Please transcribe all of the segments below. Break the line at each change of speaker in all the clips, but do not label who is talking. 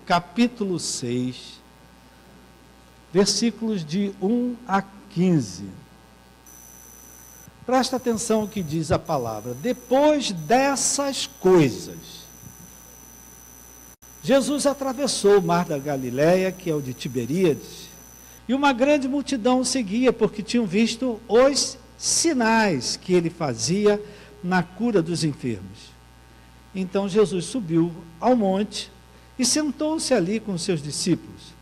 capítulo 6, versículos de 1 a 15. Presta atenção o que diz a palavra. Depois dessas coisas, Jesus atravessou o mar da Galileia, que é o de Tiberíades, e uma grande multidão o seguia, porque tinham visto os sinais que ele fazia na cura dos enfermos. Então Jesus subiu ao monte e sentou-se ali com os seus discípulos.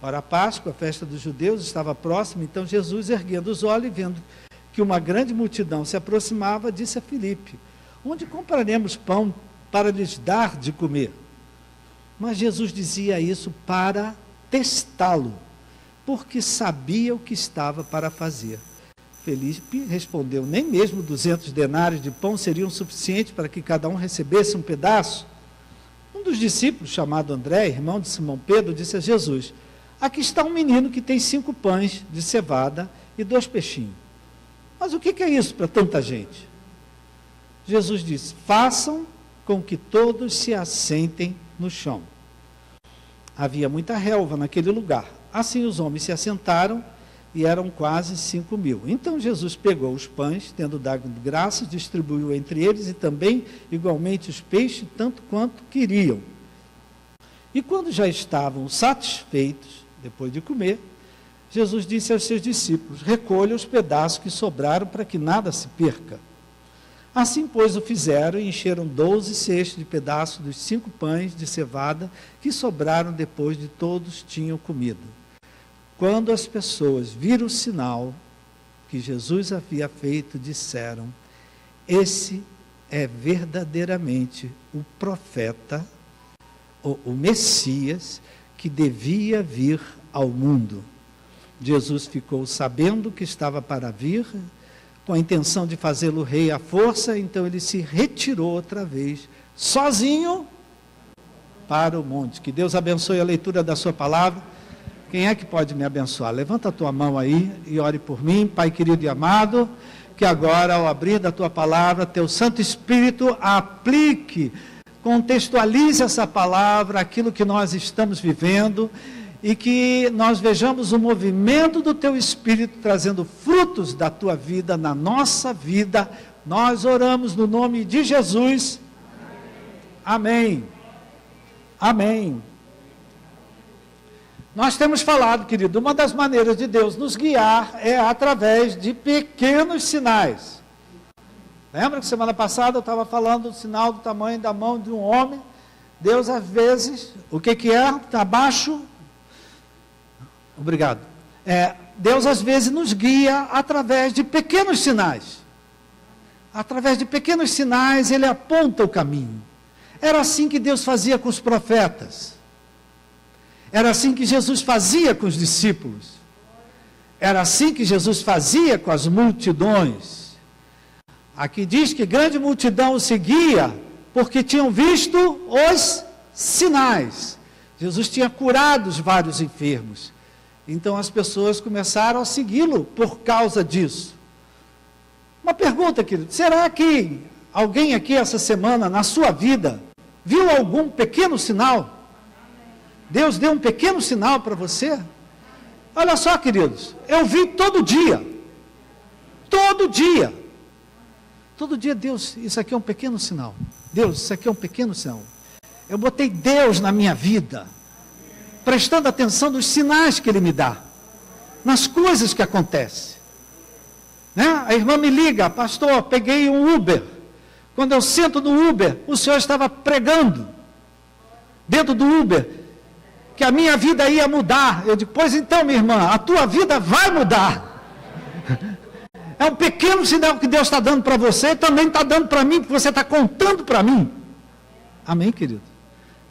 Ora, a Páscoa, a festa dos judeus, estava próxima, então Jesus, erguendo os olhos e vendo que uma grande multidão se aproximava, disse a Filipe: onde compraremos pão para lhes dar de comer? Mas Jesus dizia isso para testá-lo, porque sabia o que estava para fazer. Filipe respondeu: nem mesmo 200 denários de pão seriam suficientes para que cada um recebesse um pedaço? Um dos discípulos, chamado André, irmão de Simão Pedro, disse a Jesus: aqui está um menino que tem 5 pães de cevada e 2 peixinhos. Mas o que é isso para tanta gente? Jesus disse: façam com que todos se assentem no chão. Havia muita relva naquele lugar. Assim os homens se assentaram e eram quase 5.000. Então Jesus pegou os pães, tendo dado graças, distribuiu entre eles e também igualmente os peixes, tanto quanto queriam. E quando já estavam satisfeitos, depois de comer, Jesus disse aos seus discípulos: recolha os pedaços que sobraram para que nada se perca. Assim, pois, o fizeram e encheram 12 cestos de pedaços dos 5 pães de cevada que sobraram depois de todos tinham comido. Quando as pessoas viram o sinal que Jesus havia feito, disseram: esse é verdadeiramente o profeta, o Messias, que devia vir ao mundo. Jesus ficou sabendo que estava para vir, com a intenção de fazê-lo rei à força, então ele se retirou outra vez, sozinho, para o monte. Que Deus abençoe a leitura da sua palavra. Quem é que pode me abençoar? Levanta a tua mão aí e ore por mim, Pai querido e amado, que agora, ao abrir da tua palavra, teu Santo Espírito aplique, contextualize essa palavra, aquilo que nós estamos vivendo, e que nós vejamos o movimento do teu Espírito trazendo frutos da tua vida na nossa vida. Nós oramos no nome de Jesus. Amém. Amém. Nós temos falado, querido, uma das maneiras de Deus nos guiar é através de pequenos sinais. Lembra que semana passada eu estava falando do sinal do tamanho da mão de um homem? Deus às vezes, o que é? Está abaixo. Obrigado. Deus às vezes nos guia através de pequenos sinais. Através de pequenos sinais ele aponta o caminho. Era assim que Deus fazia com os profetas. Era assim que Jesus fazia com os discípulos. Era assim que Jesus fazia com as multidões. Aqui diz que grande multidão o seguia porque tinham visto os sinais. Jesus tinha curado os vários enfermos. Então as pessoas começaram a segui-lo por causa disso. Uma pergunta, querido: será que alguém aqui essa semana, na sua vida, viu algum pequeno sinal? Deus deu um pequeno sinal para você? Olha só, queridos, eu vi todo dia. Todo dia. Todo dia, Deus, isso aqui é um pequeno sinal. Deus, isso aqui é um pequeno sinal. Eu botei Deus na minha vida, prestando atenção nos sinais que Ele me dá, nas coisas que acontecem. Né? A irmã me liga: pastor, peguei um Uber. Quando eu sento no Uber, o senhor estava pregando, dentro do Uber, que a minha vida ia mudar. Eu digo: pois então, minha irmã, a tua vida vai mudar. É um pequeno sinal que Deus está dando para você, também está dando para mim, porque você está contando para mim. Amém, querido?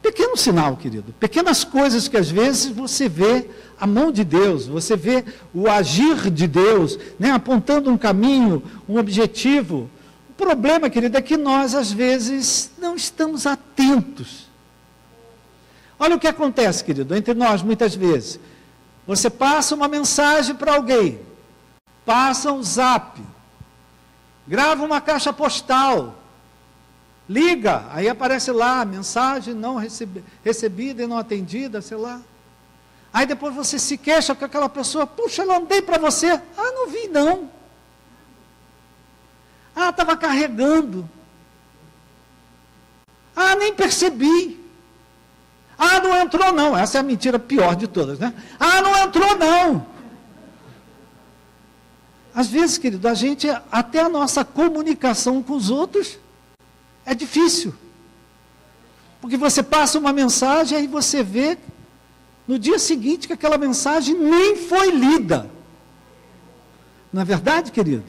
Pequeno sinal, querido. Pequenas coisas que às vezes você vê a mão de Deus, você vê o agir de Deus, né, apontando um caminho, um objetivo. O problema, querido, é que nós às vezes não estamos atentos. Olha o que acontece, querido, entre nós muitas vezes. Você passa uma mensagem para alguém, passa um zap, grava uma caixa postal, Liga, aí aparece lá, mensagem não recebida e não atendida, sei lá. Aí depois você se queixa com aquela pessoa, puxa, eu mandei para você. Ah, não vi não. Ah, estava carregando. Ah, nem percebi. Ah, não entrou não. Essa é a mentira pior de todas, né? Ah, não entrou não. Às vezes, querido, até a nossa comunicação com os outros é difícil. Porque você passa uma mensagem, aí você vê no dia seguinte que aquela mensagem nem foi lida. Não é verdade, querido?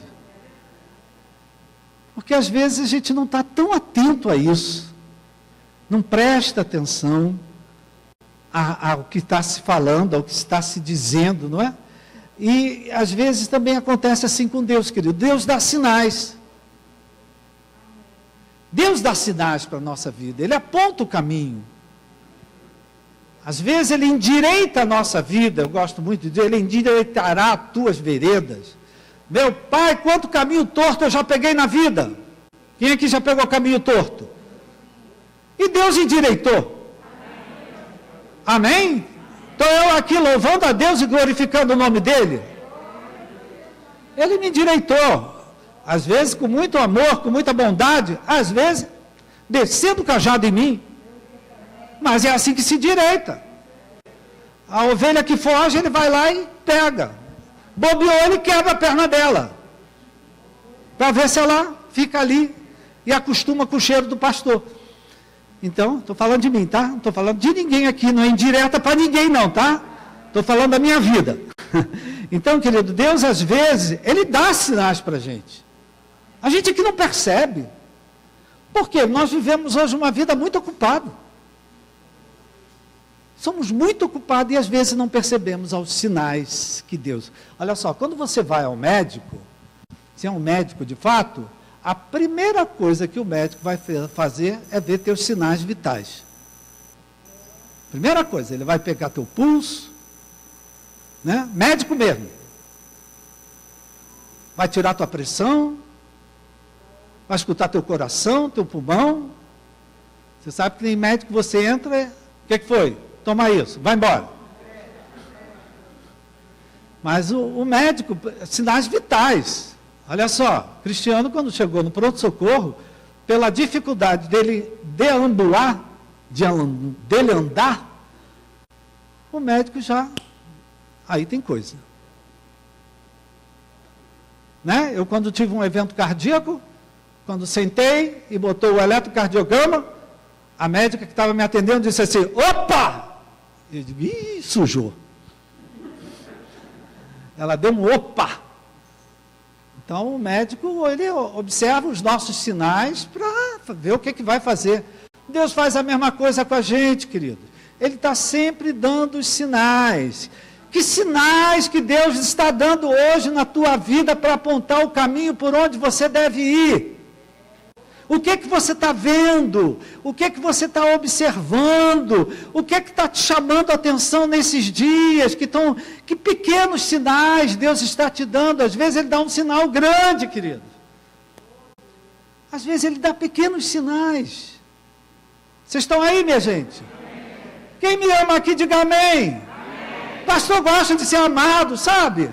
Porque às vezes a gente não está tão atento a isso. Não presta atenção ao que está se falando, ao que está se dizendo, não é? E às vezes também acontece assim com Deus, querido. Deus dá sinais. Deus dá sinais para a nossa vida. Ele aponta o caminho. Às vezes Ele endireita a nossa vida. Eu gosto muito de dizer, Ele endireitará as tuas veredas. Meu Pai, quanto caminho torto eu já peguei na vida. Quem aqui já pegou caminho torto? E Deus endireitou. Amém? Estou eu aqui louvando a Deus e glorificando o nome dEle. Ele me endireitou. Às vezes com muito amor, com muita bondade. Às vezes descendo o cajado em mim. Mas é assim que se direita. A ovelha que foge, ele vai lá e pega. Bobeou, ele quebra a perna dela. Para ver se ela fica ali e acostuma com o cheiro do pastor. Então, estou falando de mim, tá? Não estou falando de ninguém aqui, não é indireta para ninguém não, tá? Estou falando da minha vida. Então, querido, Deus às vezes, Ele dá sinais para a gente. A gente aqui não percebe. Por quê? Nós vivemos hoje uma vida muito ocupada. Somos muito ocupados e às vezes não percebemos os sinais que Deus... Olha só, quando você vai ao médico, se é um médico de fato, a primeira coisa que o médico vai fazer é ver teus sinais vitais. Primeira coisa, ele vai pegar teu pulso, né? Médico mesmo. Vai tirar tua pressão, vai escutar teu coração, teu pulmão. Você sabe que tem médico que você entra, o que foi? Toma isso, vai embora. Mas o médico, sinais vitais. Olha só, Cristiano, quando chegou no pronto-socorro, pela dificuldade dele deambular, dele andar, o médico já, aí tem coisa. Né? Eu quando tive um evento cardíaco, quando sentei e botou o eletrocardiograma, a médica que estava me atendendo disse assim, opa! Eu digo, ih, sujou. Ela deu um opa! Então, o médico, ele observa os nossos sinais para ver o que vai fazer. Deus faz a mesma coisa com a gente, querido. Ele está sempre dando os sinais. Que sinais que Deus está dando hoje na tua vida para apontar o caminho por onde você deve ir? O que você está vendo? O que você está observando? O que está te chamando a atenção nesses dias? Que pequenos sinais Deus está te dando? Às vezes Ele dá um sinal grande, querido. Às vezes Ele dá pequenos sinais. Vocês estão aí, minha gente? Quem me ama aqui, diga amém. Pastor gosta de ser amado, sabe?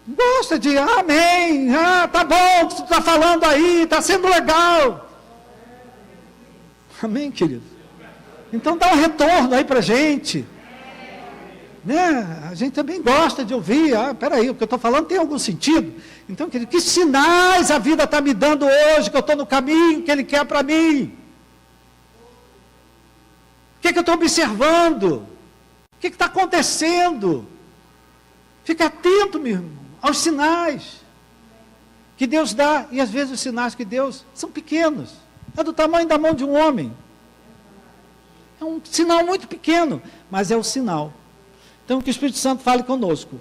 Gosta de, amém, tá bom, o que tu está falando aí, está sendo legal. Amém, querido? Então dá um retorno aí para a gente. Né? A gente também gosta de ouvir, peraí, o que eu estou falando tem algum sentido? Então, querido, que sinais a vida está me dando hoje, que eu estou no caminho que Ele quer para mim? O que eu estou observando? O que está acontecendo? Fica atento, meu irmão, aos sinais que Deus dá. E às vezes os sinais que Deus são pequenos. É do tamanho da mão de um homem. É um sinal muito pequeno, mas é o sinal. Então que o Espírito Santo fale conosco.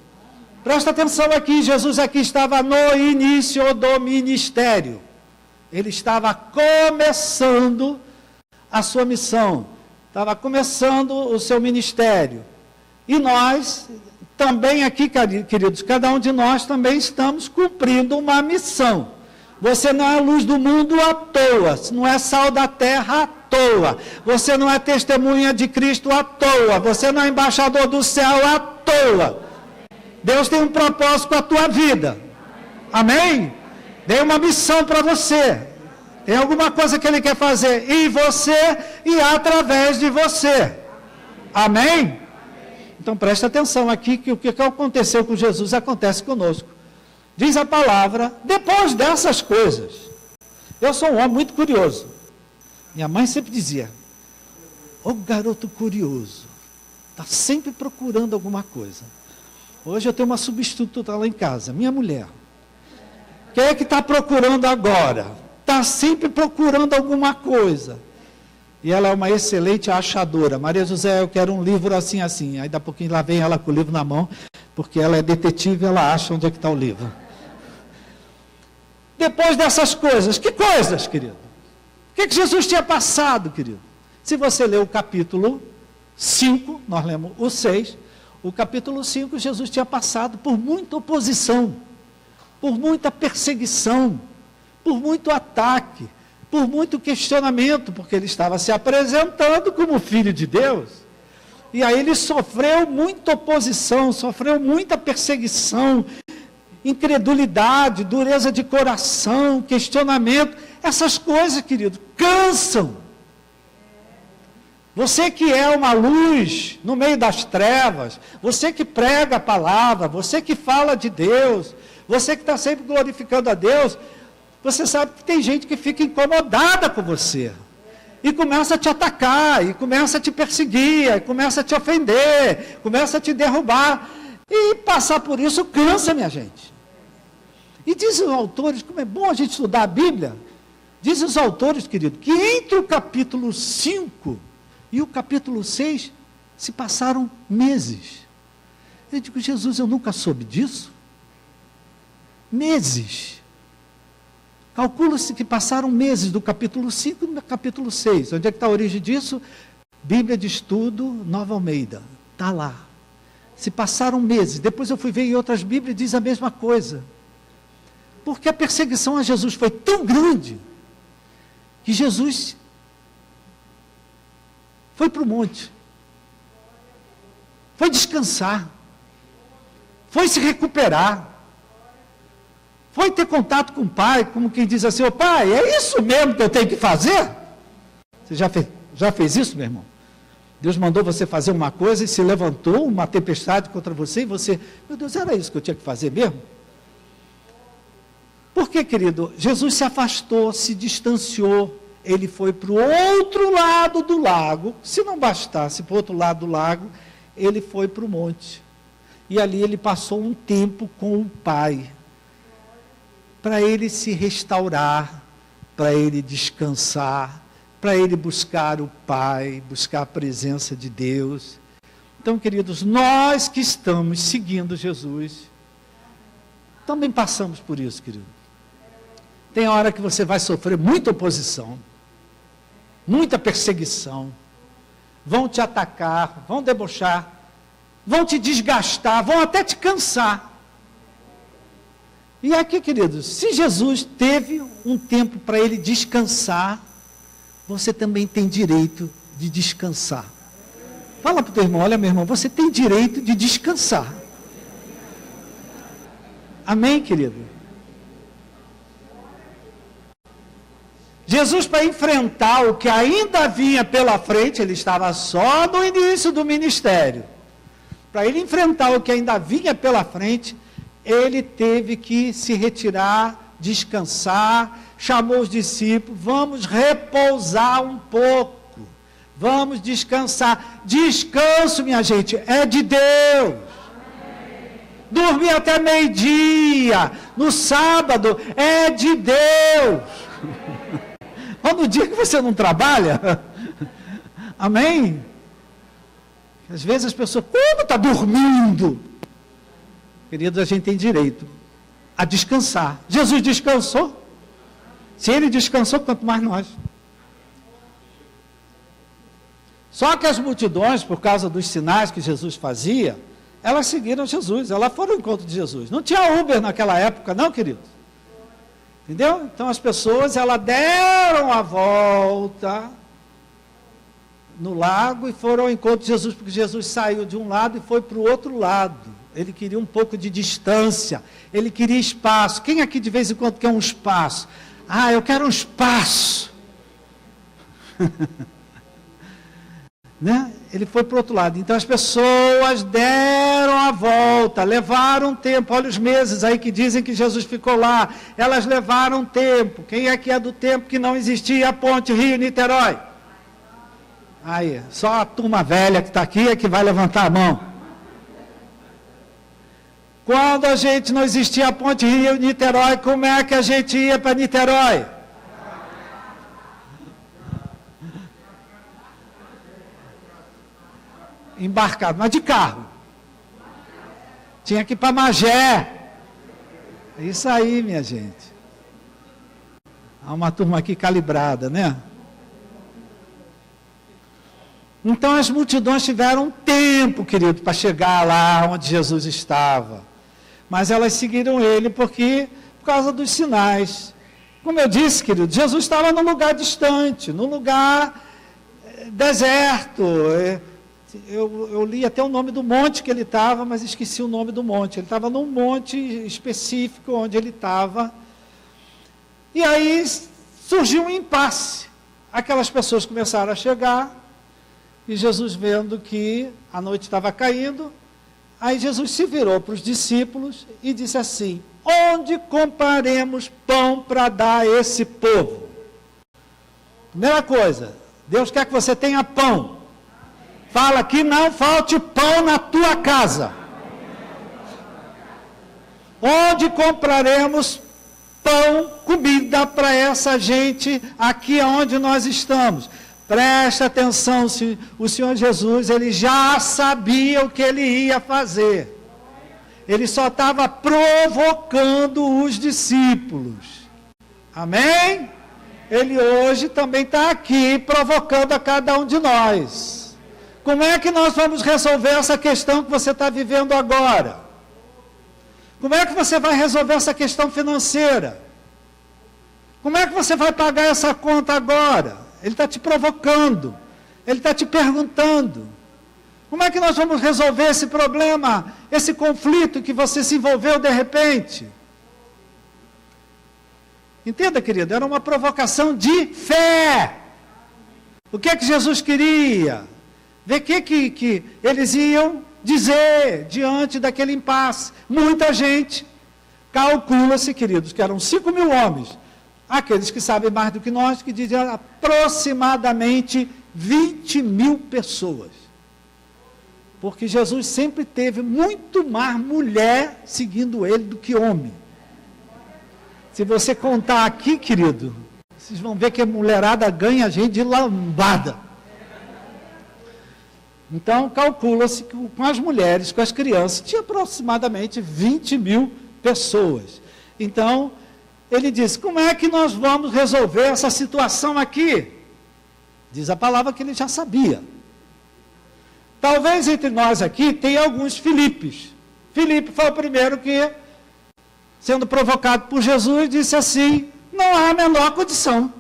Presta atenção aqui, Jesus aqui estava no início do ministério. Ele estava começando a sua missão. Estava começando o seu ministério. E nós, também aqui, queridos, cada um de nós também estamos cumprindo uma missão. Você não é luz do mundo à toa, não é sal da terra à toa, você não é testemunha de Cristo à toa, você não é embaixador do céu à toa. Deus tem um propósito com a tua vida. Amém? Tem uma missão para você. Tem alguma coisa que Ele quer fazer em você e através de você. Amém? Então presta atenção aqui que o que aconteceu com Jesus acontece conosco. Diz a palavra, depois dessas coisas. Eu sou um homem muito curioso. Minha mãe sempre dizia, ô garoto curioso, está sempre procurando alguma coisa. Hoje eu tenho uma substituta lá em casa, minha mulher. Quem é que está procurando agora? Está sempre procurando alguma coisa. E ela é uma excelente achadora. Maria José, eu quero um livro assim, assim. Aí daqui a pouquinho lá vem ela com o livro na mão, porque ela é detetive, ela acha onde é que está o livro. Depois dessas coisas, que coisas, querido? O que Jesus tinha passado, querido? Se você ler o capítulo 5, nós lemos o 6, o capítulo 5, Jesus tinha passado por muita oposição, por muita perseguição, por muito ataque, por muito questionamento, porque ele estava se apresentando como filho de Deus. E aí ele sofreu muita oposição, sofreu muita perseguição, incredulidade, dureza de coração, questionamento. Essas coisas, querido, cansam. Você que é uma luz no meio das trevas, você que prega a palavra, você que fala de Deus, você que está sempre glorificando a Deus, você sabe que tem gente que fica incomodada com você, e começa a te atacar, e começa a te perseguir, e começa a te ofender, começa a te derrubar, e passar por isso cansa, minha gente. E dizem os autores, como é bom a gente estudar a Bíblia, dizem os autores, querido, que entre o capítulo 5 e o capítulo 6, se passaram meses. Eu digo, Jesus, eu nunca soube disso. Meses. Calcula-se que passaram meses do capítulo 5 e do capítulo 6. Onde é que está a origem disso? Bíblia de Estudo, Nova Almeida. Está lá. Se passaram meses. Depois eu fui ver em outras Bíblias e diz a mesma coisa. Porque a perseguição a Jesus foi tão grande que Jesus foi para o monte, foi descansar, foi se recuperar, foi ter contato com o Pai, como quem diz assim, ô Pai, é isso mesmo que eu tenho que fazer? Você já fez isso, meu irmão? Deus mandou você fazer uma coisa e se levantou uma tempestade contra você e você, meu Deus, era isso que eu tinha que fazer mesmo? Por que, querido? Jesus se afastou, se distanciou, ele foi para o outro lado do lago. Se não bastasse para o outro lado do lago, ele foi para o monte. E ali ele passou um tempo com o Pai, para ele se restaurar, para ele descansar, para ele buscar o Pai, buscar a presença de Deus. Então, queridos, nós que estamos seguindo Jesus, também passamos por isso, querido. Tem hora que você vai sofrer muita oposição, muita perseguição, vão te atacar, vão debochar, vão te desgastar, vão até te cansar. E aqui, queridos, se Jesus teve um tempo para ele descansar, você também tem direito de descansar. Fala para o teu irmão, olha meu irmão, você tem direito de descansar. Amém, querido? Jesus, para enfrentar o que ainda vinha pela frente, ele estava só no início do ministério. Para ele enfrentar o que ainda vinha pela frente, ele teve que se retirar, descansar, chamou os discípulos, vamos repousar um pouco, vamos descansar. Descanso, minha gente, é de Deus. Dormir até meio-dia, no sábado, é de Deus. Ou no dia que você não trabalha, amém? Às vezes as pessoas, como está dormindo? Queridos, a gente tem direito a descansar. Jesus descansou. Se ele descansou, quanto mais nós. Só que as multidões, por causa dos sinais que Jesus fazia, elas seguiram Jesus, elas foram ao encontro de Jesus. Não tinha Uber naquela época, não, queridos? Entendeu? Então as pessoas, elas deram a volta no lago e foram ao encontro de Jesus, porque Jesus saiu de um lado e foi para o outro lado. Ele queria um pouco de distância, ele queria espaço. Quem aqui de vez em quando quer um espaço? Ah, eu quero um espaço. Né? Ele foi para o outro lado. Então as pessoas deram a volta, levaram tempo. Olha os meses aí que dizem que Jesus ficou lá. Elas levaram tempo. Quem é que é do tempo que não existia a ponte Rio-Niterói? Aí, só a turma velha que está aqui é que vai levantar a mão. Quando a gente não existia a ponte Rio-Niterói, como é que a gente ia para Niterói? Embarcado, mas de carro. Tinha que ir para Magé. É isso aí, minha gente. Há uma turma aqui calibrada, né? Então as multidões tiveram tempo, querido, para chegar lá onde Jesus estava. Mas elas seguiram ele por causa dos sinais. Como eu disse, querido, Jesus estava num lugar distante, num lugar deserto. Eu li até o nome do monte que ele estava, mas esqueci o nome do monte. Ele estava num monte específico onde ele estava. E aí surgiu um impasse. Aquelas pessoas começaram a chegar, e Jesus, vendo que a noite estava caindo, aí Jesus se virou para os discípulos e disse assim: onde compraremos pão para dar a esse povo? Primeira coisa, Deus quer que você tenha pão. Fala que não falte pão na tua casa. Onde compraremos pão, comida para essa gente aqui onde nós estamos? Presta atenção, o Senhor Jesus, ele já sabia o que ele ia fazer. Ele só estava provocando os discípulos. Amém? Ele hoje também está aqui provocando a cada um de nós. Como é que nós vamos resolver essa questão que você está vivendo agora? Como é que você vai resolver essa questão financeira? Como é que você vai pagar essa conta agora? Ele está te provocando. Ele está te perguntando. Como é que nós vamos resolver esse problema, esse conflito que você se envolveu de repente? Entenda, querido, era uma provocação de fé. O que é que Jesus queria? Ver o que eles iam dizer diante daquele impasse. Muita gente, calcula-se, queridos, que eram 5.000 homens. Aqueles que sabem mais do que nós, que dizem aproximadamente 20.000 pessoas. Porque Jesus sempre teve muito mais mulher seguindo ele do que homem. Se você contar aqui, querido, vocês vão ver que a mulherada ganha a gente de lambada. Então, calcula-se que com as mulheres, com as crianças, tinha aproximadamente 20.000 pessoas. Então, ele disse: como é que nós vamos resolver essa situação aqui? Diz a palavra que ele já sabia. Talvez entre nós aqui tenha alguns Filipes. Filipe foi o primeiro que, sendo provocado por Jesus, disse assim: não há a menor condição.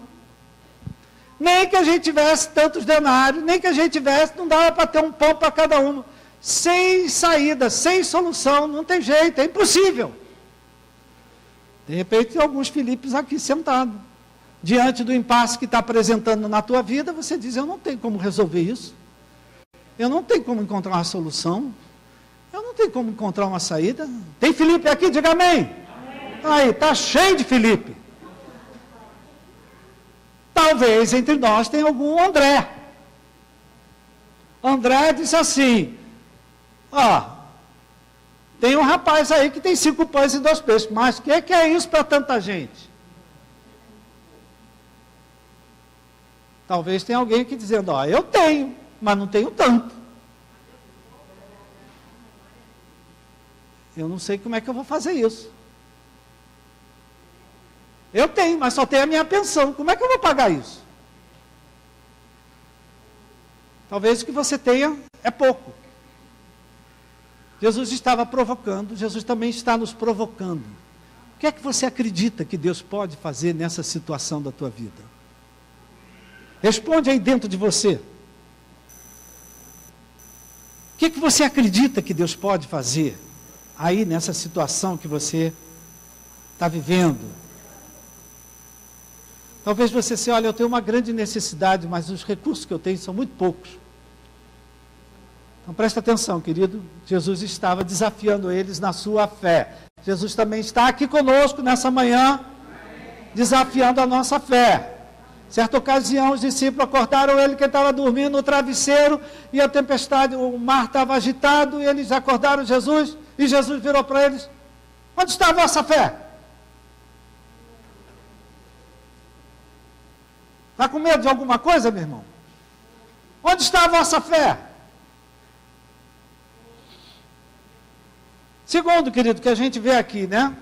Nem que a gente tivesse tantos denários, nem que a gente tivesse, não dava para ter um pão para cada um. Sem saída, sem solução, não tem jeito, é impossível. De repente, tem alguns Filipes aqui sentados. Diante do impasse que está apresentando na tua vida, você diz: eu não tenho como resolver isso. Eu não tenho como encontrar uma solução. Eu não tenho como encontrar uma saída. Tem Filipe aqui? Diga amém. Aí, está cheio de Filipe. Talvez entre nós tenha algum André. André disse assim: tem um rapaz aí que tem 5 pães e 2 peixes, mas o que é isso para tanta gente? Talvez tenha alguém aqui dizendo: eu tenho, mas não tenho tanto. Eu não sei como é que eu vou fazer isso. Eu tenho, mas só tenho a minha pensão. Como é que eu vou pagar isso? Talvez o que você tenha é pouco. Jesus estava provocando, Jesus também está nos provocando. O que é que você acredita que Deus pode fazer nessa situação da tua vida? Responde aí dentro de você. O que é que você acredita que Deus pode fazer aí nessa situação que você está vivendo? Talvez você se olhe, eu tenho uma grande necessidade, mas os recursos que eu tenho são muito poucos. Então presta atenção, querido. Jesus estava desafiando eles na sua fé. Jesus também está aqui conosco nessa manhã, desafiando a nossa fé. Certa ocasião, os discípulos acordaram ele que estava dormindo no travesseiro, e a tempestade, o mar estava agitado, e eles acordaram Jesus, e Jesus virou para eles: onde está a vossa fé? Está com medo de alguma coisa, meu irmão? Onde está a vossa fé? Segundo, querido, que a gente vê aqui, né?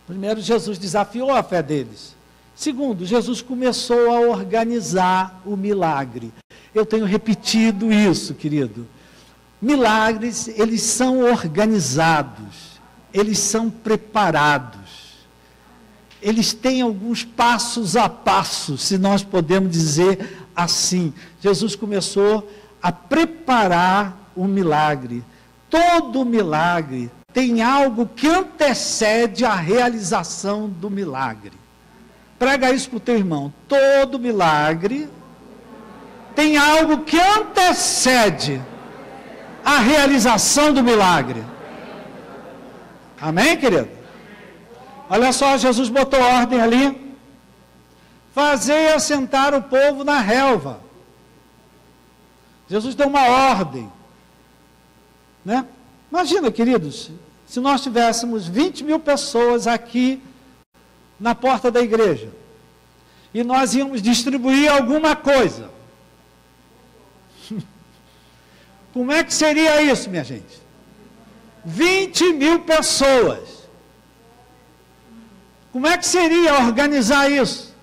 Primeiro, Jesus desafiou a fé deles. Segundo, Jesus começou a organizar o milagre. Eu tenho repetido isso, querido. Milagres, eles são organizados, eles são preparados. Eles têm alguns passos a passo, se nós podemos dizer assim. Jesus começou a preparar o milagre. Todo milagre tem algo que antecede a realização do milagre. Prega isso para o teu irmão. Todo milagre tem algo que antecede a realização do milagre. Amém, querido? Olha só, Jesus botou ordem ali. Fazei assentar o povo na relva. Jesus deu uma ordem. Né? Imagina, queridos, se nós tivéssemos 20 mil pessoas aqui na porta da igreja, e nós íamos distribuir alguma coisa. Como é que seria isso, minha gente? 20 mil pessoas. Como é que seria organizar isso?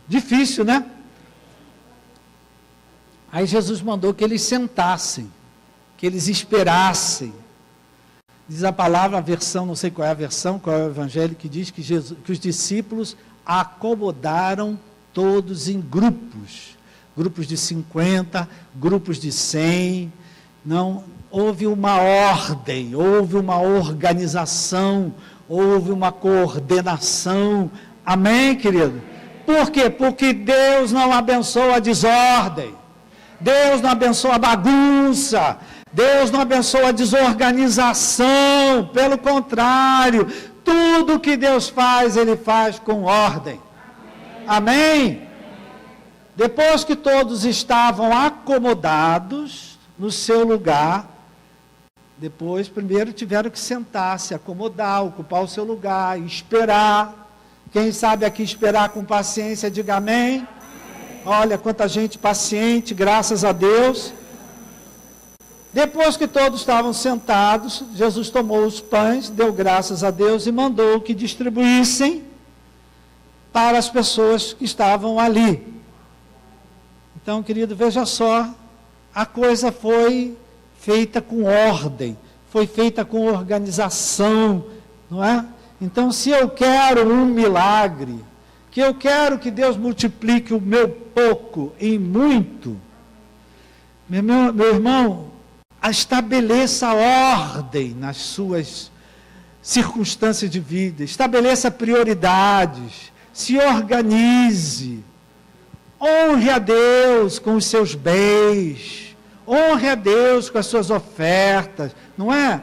Difícil, né? Aí Jesus mandou que eles sentassem, que eles esperassem. Diz a palavra, a versão, não sei qual é a versão, qual é o evangelho, que diz que os discípulos acomodaram todos em grupos. Grupos de 50, grupos de 100. Não, houve uma ordem, houve uma organização, houve uma coordenação. Amém, querido? Por quê? Porque Deus não abençoa a desordem. Deus não abençoa a bagunça, Deus não abençoa a desorganização, pelo contrário, tudo que Deus faz, Ele faz com ordem. Amém? Depois que todos estavam acomodados no seu lugar, depois, primeiro tiveram que sentar, se acomodar, ocupar o seu lugar, esperar. Quem sabe aqui esperar com paciência, diga amém. Olha quanta gente paciente, graças a Deus. Depois que todos estavam sentados, Jesus tomou os pães, deu graças a Deus e mandou que distribuíssem para as pessoas que estavam ali. Então, querido, veja só, a coisa foi feita com ordem, foi feita com organização, não é? Então, se eu quero um milagre, que eu quero que Deus multiplique o meu pouco em muito, meu irmão, estabeleça ordem nas suas circunstâncias de vida, estabeleça prioridades, se organize, honre a Deus com os seus bens, honre a Deus com as suas ofertas, não é?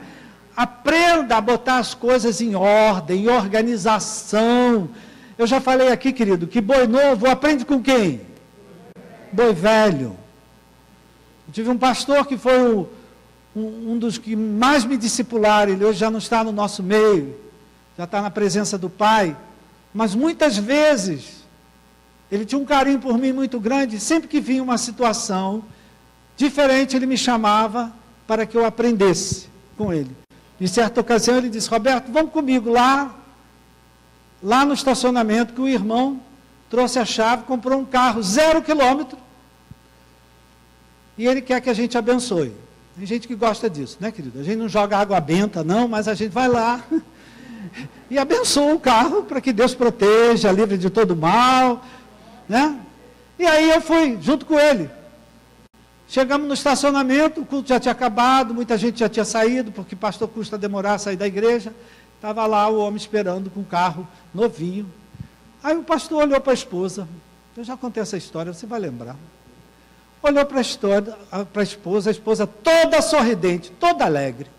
Aprenda a botar as coisas em ordem, em organização. Eu já falei aqui, querido, que boi novo aprende com quem? Boi velho. Eu tive um pastor que foi um dos que mais me discipularam, ele hoje já não está no nosso meio, já está na presença do Pai, mas muitas vezes, ele tinha um carinho por mim muito grande, sempre que vinha uma situação diferente, ele me chamava para que eu aprendesse com ele. Em certa ocasião ele disse: Roberto, vamos comigo lá no estacionamento, que o irmão trouxe a chave, comprou um carro 0 quilômetro, e ele quer que a gente abençoe. Tem gente que gosta disso, né, querido? A gente não joga água benta, não, mas a gente vai lá e abençoa o carro para que Deus proteja, livre de todo mal, né? E aí eu fui, junto com ele. Chegamos no estacionamento, o culto já tinha acabado, muita gente já tinha saído, porque pastor custa demorar a sair da igreja. Estava lá o homem esperando com o carro novinho. Aí o pastor olhou para a esposa. Eu já contei essa história, você vai lembrar. Olhou para a esposa toda sorridente, toda alegre.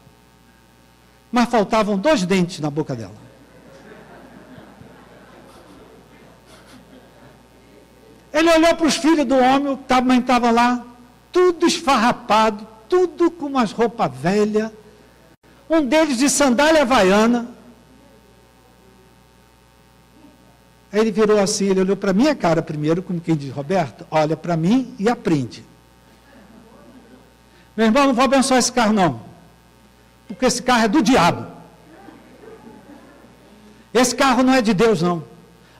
Mas faltavam 2 dentes na boca dela. Ele olhou para os filhos do homem, também estava lá, tudo esfarrapado, tudo com umas roupas velhas. Um deles de sandália havaiana. Aí ele virou assim, ele olhou para a minha cara primeiro, como quem diz, Roberto, olha para mim e aprende. Meu irmão, não vou abençoar esse carro não, porque esse carro é do diabo. Esse carro não é de Deus não.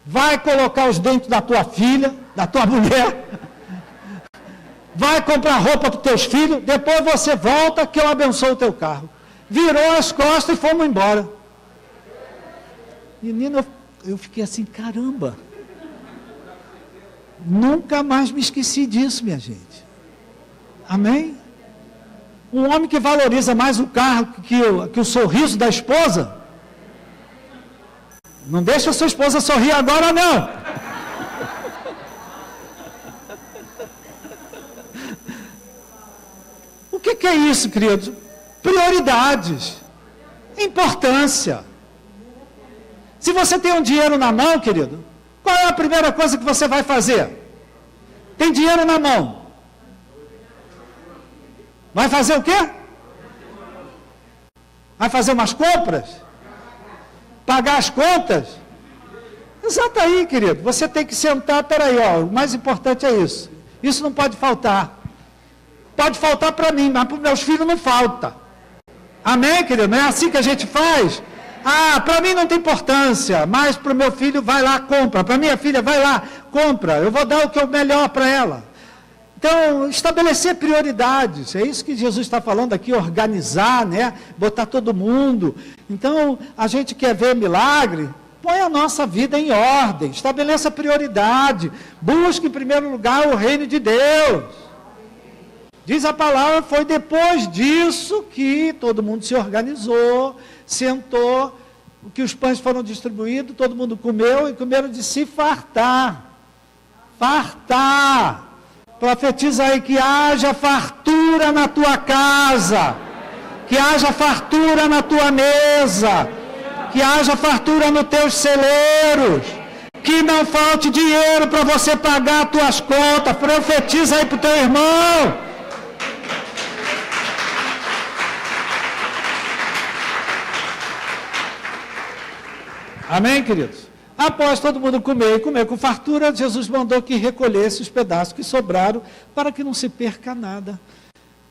Vai colocar os dentes da tua filha, da tua mulher, vai comprar roupa para os teus filhos, depois você volta que eu abençoo o teu carro. Virou as costas e fomos embora. Menino, eu fiquei assim, caramba. Nunca mais me esqueci disso, minha gente. Amém? Um homem que valoriza mais o carro que o sorriso da esposa. Não deixa a sua esposa sorrir agora, não. O que é isso, queridos? Prioridades. Importância. Se você tem um dinheiro na mão, querido, qual é a primeira coisa que você vai fazer? Tem dinheiro na mão. Vai fazer o quê? Vai fazer umas compras? Pagar as contas? Exato aí, querido. Você tem que sentar, peraí, ó, o mais importante é isso. Isso não pode faltar. Pode faltar para mim, mas para os meus filhos não falta. Amém, querido? Não é assim que a gente faz? Ah, para mim não tem importância, mas para o meu filho vai lá, compra. Para minha filha, vai lá, compra. Eu vou dar o que é o melhor para ela. Então, estabelecer prioridades, é isso que Jesus está falando aqui, organizar, né? Botar todo mundo. Então, a gente quer ver milagre, põe a nossa vida em ordem, estabeleça prioridade, busque em primeiro lugar o reino de Deus. Diz a palavra, foi depois disso que todo mundo se organizou, sentou, que os pães foram distribuídos, todo mundo comeu e comeram de se fartar. Fartar. Profetiza aí que haja fartura na tua casa, que haja fartura na tua mesa, que haja fartura nos teus celeiros, que não falte dinheiro para você pagar as tuas contas. Profetiza aí para o teu irmão. Amém, queridos? Após todo mundo comer e comer com fartura, Jesus mandou que recolhesse os pedaços que sobraram para que não se perca nada.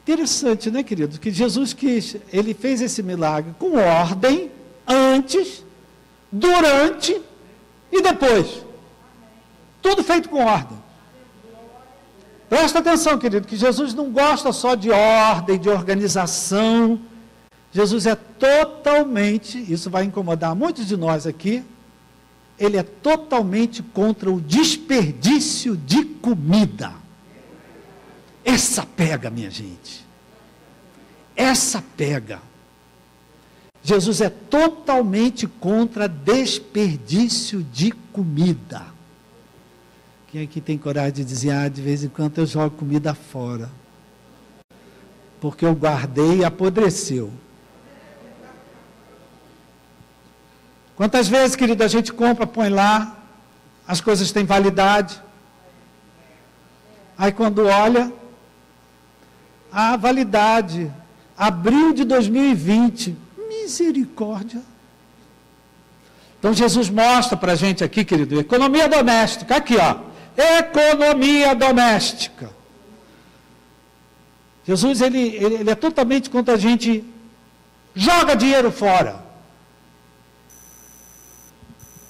Interessante, né, querido? Que Jesus ele fez esse milagre com ordem, antes, durante e depois. Tudo feito com ordem. Presta atenção, querido, que Jesus não gosta só de ordem, de organização. Jesus é totalmente, isso vai incomodar muitos de nós aqui, ele é totalmente contra o desperdício de comida. Essa pega, minha gente. Essa pega. Jesus é totalmente contra desperdício de comida. Quem aqui tem coragem de dizer, de vez em quando eu jogo comida fora, porque eu guardei e apodreceu. Quantas vezes, querido, a gente compra, põe lá, as coisas têm validade. Aí quando olha, a validade, abril de 2020, misericórdia. Então Jesus mostra para a gente aqui, querido, economia doméstica, aqui ó, economia doméstica. Jesus, ele é totalmente contra a gente, joga dinheiro fora.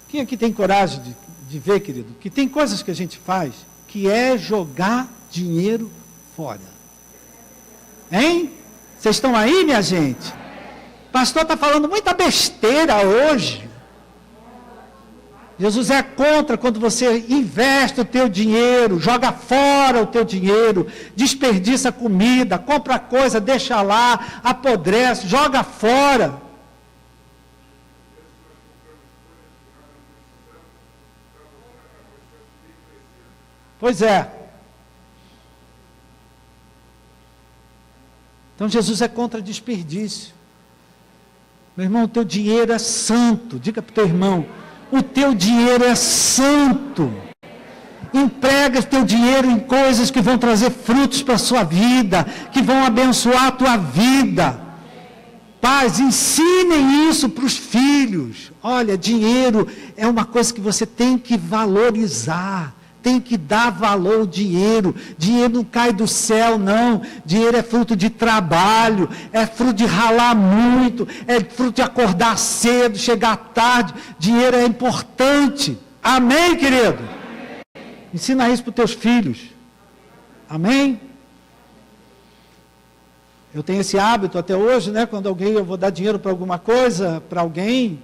Quem aqui tem coragem de ver, querido, que tem coisas que a gente faz que é jogar dinheiro fora? Hein? Vocês estão aí, minha gente? O pastor está falando muita besteira hoje. Jesus é contra quando você investe o teu dinheiro, joga fora o teu dinheiro, desperdiça comida, compra coisa, deixa lá, apodrece, joga fora. Pois é. Então Jesus é contra desperdício. Meu irmão, o teu dinheiro é santo. Diga para o teu irmão, o teu dinheiro é santo. Emprega o teu dinheiro em coisas que vão trazer frutos para a sua vida, que vão abençoar a tua vida. Pais, ensinem isso para os filhos. Olha, dinheiro é uma coisa que você tem que valorizar. Tem que dar valor ao dinheiro. Dinheiro não cai do céu, não. Dinheiro é fruto de trabalho, é fruto de ralar muito, é fruto de acordar cedo, chegar tarde. Dinheiro é importante. Amém, querido? Amém. Ensina isso para os teus filhos. Amém? Eu tenho esse hábito até hoje, né? Quando eu vou dar dinheiro para alguma coisa, para alguém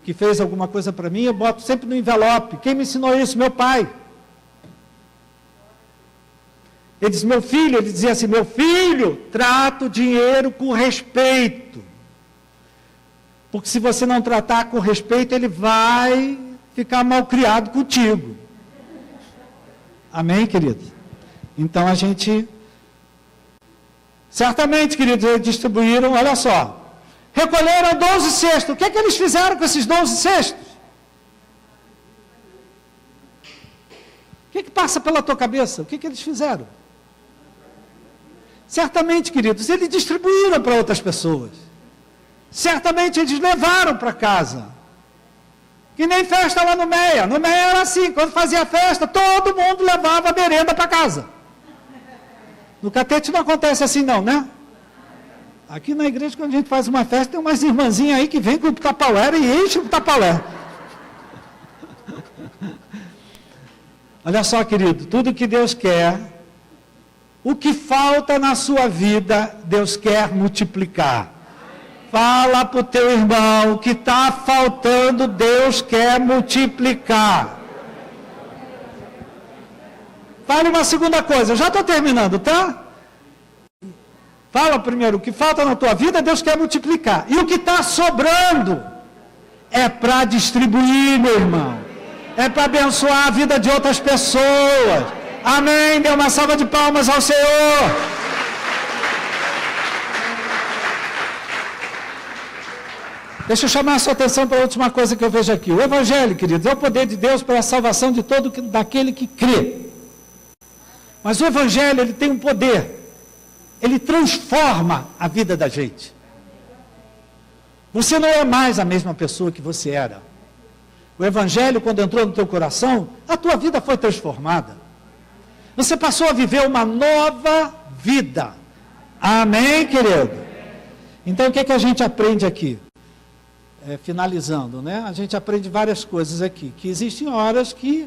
que fez alguma coisa para mim, eu boto sempre no envelope. Quem me ensinou isso? Meu pai. Ele disse, ele dizia assim, meu filho, trata o dinheiro com respeito. Porque se você não tratar com respeito, ele vai ficar mal criado contigo. Amém, querido? Então a gente... Certamente, queridos, eles distribuíram, olha só. Recolheram 12 cestos. O que é que eles fizeram com esses 12 cestos? O que é que passa pela tua cabeça? O que é que eles fizeram? Certamente, queridos, eles distribuíram para outras pessoas. Certamente eles levaram para casa. Que nem festa lá no Meia. No Meia era assim, quando fazia festa, todo mundo levava a merenda para casa. No Catete não acontece assim não, né? Aqui na igreja, quando a gente faz uma festa, tem umas irmãzinhas aí que vem com o Tupperware e enche o Tupperware. Olha só, querido, tudo que Deus quer, o que falta na sua vida, Deus quer multiplicar. Fala para o teu irmão, o que está faltando, Deus quer multiplicar. Fale uma segunda coisa, eu já estou terminando, tá? Fala primeiro, o que falta na tua vida, Deus quer multiplicar. E o que está sobrando, é para distribuir, meu irmão. É para abençoar a vida de outras pessoas. Amém, dê uma salva de palmas ao Senhor. Deixa eu chamar a sua atenção para a última coisa que eu vejo aqui. O Evangelho, queridos, é o poder de Deus para a salvação de todo daquele que crê. Mas o Evangelho, ele tem um poder. Ele transforma a vida da gente. Você não é mais a mesma pessoa que você era. O Evangelho, quando entrou no teu coração, a tua vida foi transformada. Você passou a viver uma nova vida. Amém, querido? Então, o que é que a gente aprende aqui? Finalizando, né? A gente aprende várias coisas aqui. Que existem horas que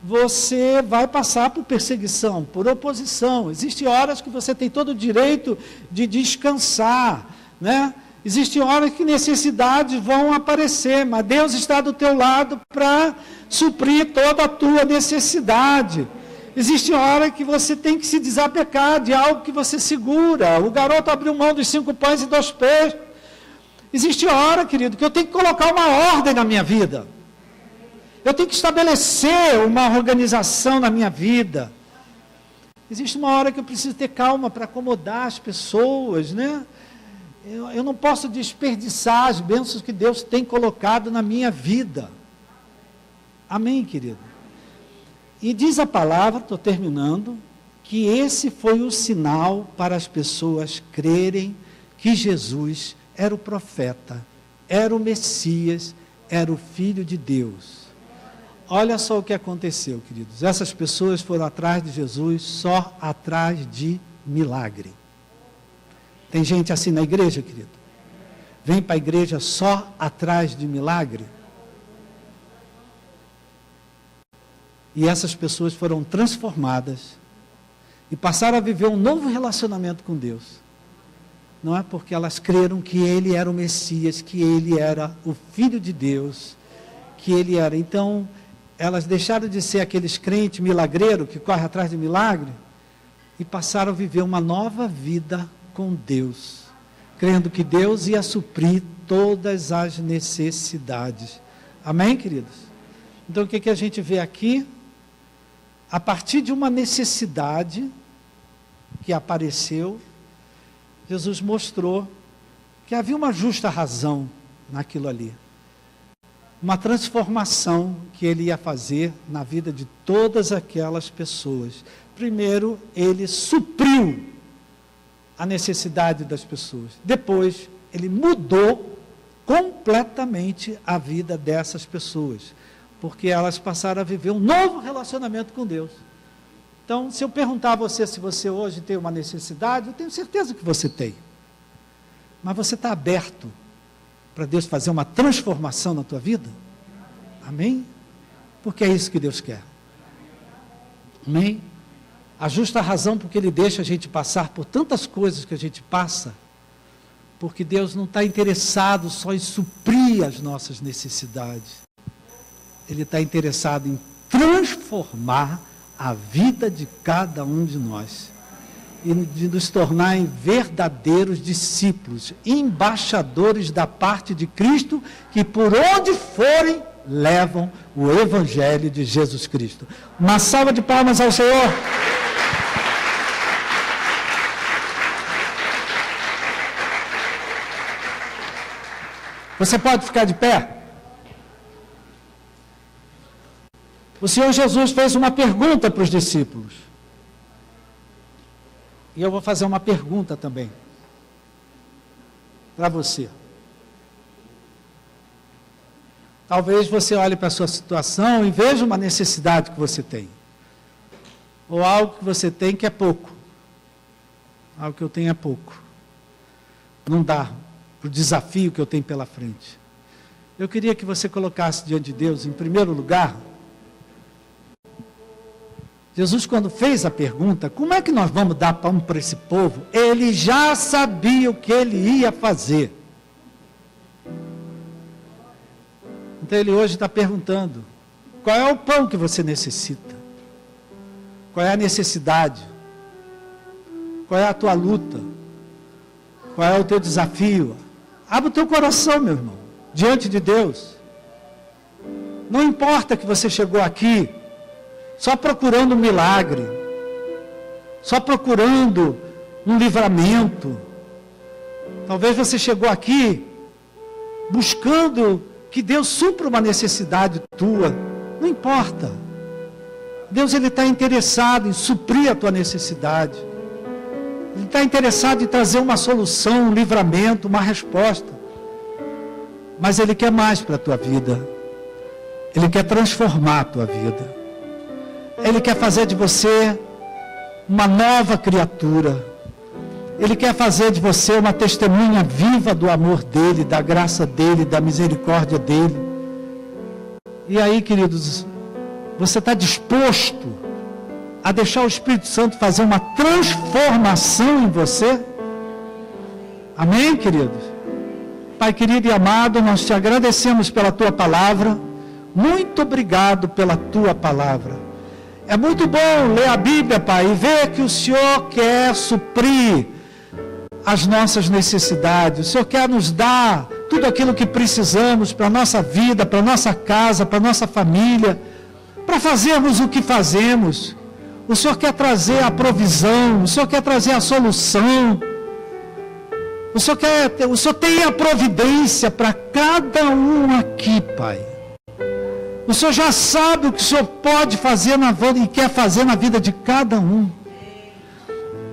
você vai passar por perseguição, por oposição. Existem horas que você tem todo o direito de descansar, né? Existem horas que necessidades vão aparecer, mas Deus está do teu lado para suprir toda a tua necessidade. Existe hora que você tem que se desapegar de algo que você segura. O garoto abriu mão dos 5 pães e 2 peixes. Existe hora, querido, que eu tenho que colocar uma ordem na minha vida. Eu tenho que estabelecer uma organização na minha vida. Existe uma hora que eu preciso ter calma para acomodar as pessoas, né? Eu não posso desperdiçar as bênçãos que Deus tem colocado na minha vida. Amém, querido? E diz a palavra, estou terminando, que esse foi o sinal para as pessoas crerem que Jesus era o profeta, era o Messias, era o Filho de Deus. Olha só o que aconteceu, queridos. Essas pessoas foram atrás de Jesus só atrás de milagre. Tem gente assim na igreja, querido? Vem para a igreja só atrás de milagre? E essas pessoas foram transformadas e passaram a viver um novo relacionamento com Deus. não é porque elas creram que ele era o Messias, que ele era o Filho de Deus, que ele era. Então, elas deixaram de ser aqueles crentes milagreiros que correm atrás de milagre e passaram a viver uma nova vida com Deus, crendo que Deus ia suprir todas as necessidades. Amém, queridos? Então, o que a gente vê aqui? A partir de uma necessidade que apareceu, Jesus mostrou que havia uma justa razão naquilo ali. Uma transformação que ele ia fazer na vida de todas aquelas pessoas. Primeiro, ele supriu a necessidade das pessoas. Depois, ele mudou completamente a vida dessas pessoas, porque elas passaram a viver um novo relacionamento com Deus. Então, se eu perguntar a você se você hoje tem uma necessidade, eu tenho certeza que você tem. Mas você está aberto para Deus fazer uma transformação na tua vida? Amém? Porque é isso que Deus quer. Amém? A justa razão porque Ele deixa a gente passar por tantas coisas que a gente passa, porque Deus não está interessado só em suprir as nossas necessidades. Ele está interessado em transformar a vida de cada um de nós e de nos tornar em verdadeiros discípulos, embaixadores da parte de Cristo, que por onde forem, levam o Evangelho de Jesus Cristo. Uma salva de palmas ao Senhor. Você pode ficar de pé? O Senhor Jesus fez uma pergunta para os discípulos. E eu vou fazer uma pergunta também para você. Talvez você olhe para a sua situação e veja uma necessidade que você tem. Ou algo que você tem que é pouco. Algo que eu tenho é pouco. Não dá para o desafio que eu tenho pela frente. Eu queria que você colocasse diante de Deus, em primeiro lugar, Jesus, quando fez a pergunta, como é que nós vamos dar pão para esse povo? Ele já sabia o que ele ia fazer. Então ele hoje está perguntando, qual é o pão que você necessita? Qual é a necessidade? Qual é a tua luta? Qual é o teu desafio? Abre o teu coração, meu irmão, diante de Deus. Não importa que você chegou aqui só procurando um milagre, só procurando um livramento. Talvez você chegou aqui buscando que Deus supra uma necessidade tua. Não importa. Deus, Ele está interessado em suprir a tua necessidade. Ele está interessado em trazer uma solução, um livramento, uma resposta. Mas Ele quer mais para a tua vida. Ele quer transformar a tua vida. Ele quer fazer de você uma nova criatura. Ele quer fazer de você uma testemunha viva do amor dEle, da graça dEle, da misericórdia dEle. E aí, queridos, você está disposto a deixar o Espírito Santo fazer uma transformação em você? Amém, queridos? Pai querido e amado, nós te agradecemos pela Tua palavra. Muito obrigado pela Tua palavra. É muito bom ler a Bíblia, Pai, e ver que o Senhor quer suprir as nossas necessidades. O Senhor quer nos dar tudo aquilo que precisamos para a nossa vida, para a nossa casa, para a nossa família, para fazermos o que fazemos. O Senhor quer trazer a provisão, o Senhor quer trazer a solução. O Senhor tem a providência para cada um aqui, Pai. O Senhor já sabe o que o Senhor pode fazer e quer fazer na vida de cada um.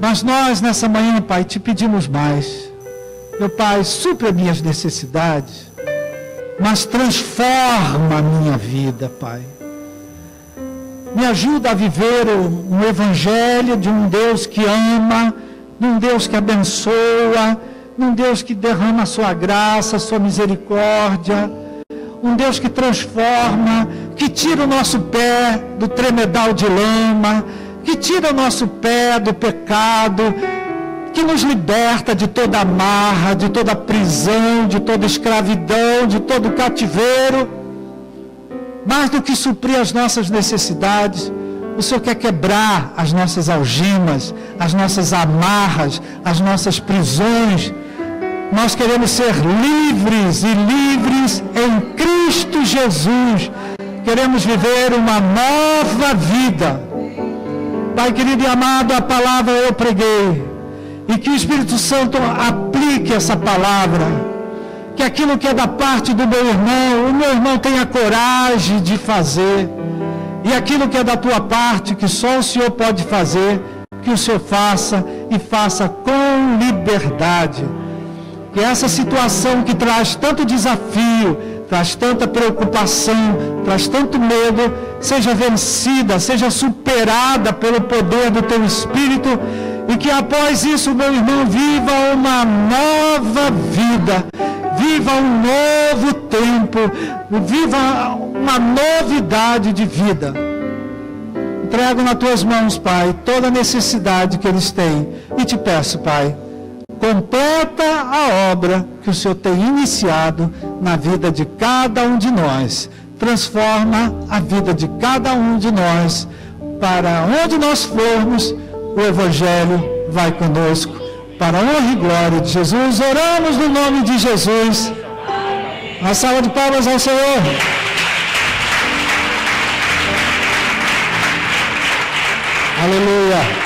Mas nós, nessa manhã, Pai, te pedimos mais. Meu Pai, supre as minhas necessidades, mas transforma a minha vida, Pai. Me ajuda a viver um evangelho de um Deus que ama, de um Deus que abençoa, de um Deus que derrama a sua graça, a sua misericórdia. Um Deus que transforma, que tira o nosso pé do tremedal de lama, que tira o nosso pé do pecado, que nos liberta de toda amarra, de toda prisão, de toda escravidão, de todo cativeiro. Mais do que suprir as nossas necessidades, o Senhor quer quebrar as nossas algemas, as nossas amarras, as nossas prisões. Nós queremos ser livres e livres em Cristo Jesus. Queremos viver uma nova vida. Pai querido e amado, a palavra eu preguei. E que o Espírito Santo aplique essa palavra. Que aquilo que é da parte do meu irmão, o meu irmão tenha coragem de fazer. E aquilo que é da tua parte, que só o Senhor pode fazer, que o Senhor faça e faça com liberdade. Que essa situação que traz tanto desafio, traz tanta preocupação, traz tanto medo, seja vencida, seja superada pelo poder do teu Espírito, e que após isso, meu irmão, viva uma nova vida, viva um novo tempo, viva uma novidade de vida. Entrego nas tuas mãos, Pai, toda a necessidade que eles têm, e te peço, Pai, completa a obra que o Senhor tem iniciado na vida de cada um de nós. Transforma a vida de cada um de nós. Para onde nós formos, o Evangelho vai conosco. Para a honra e glória de Jesus, oramos no nome de Jesus. Uma salva de palmas ao Senhor. Aleluia.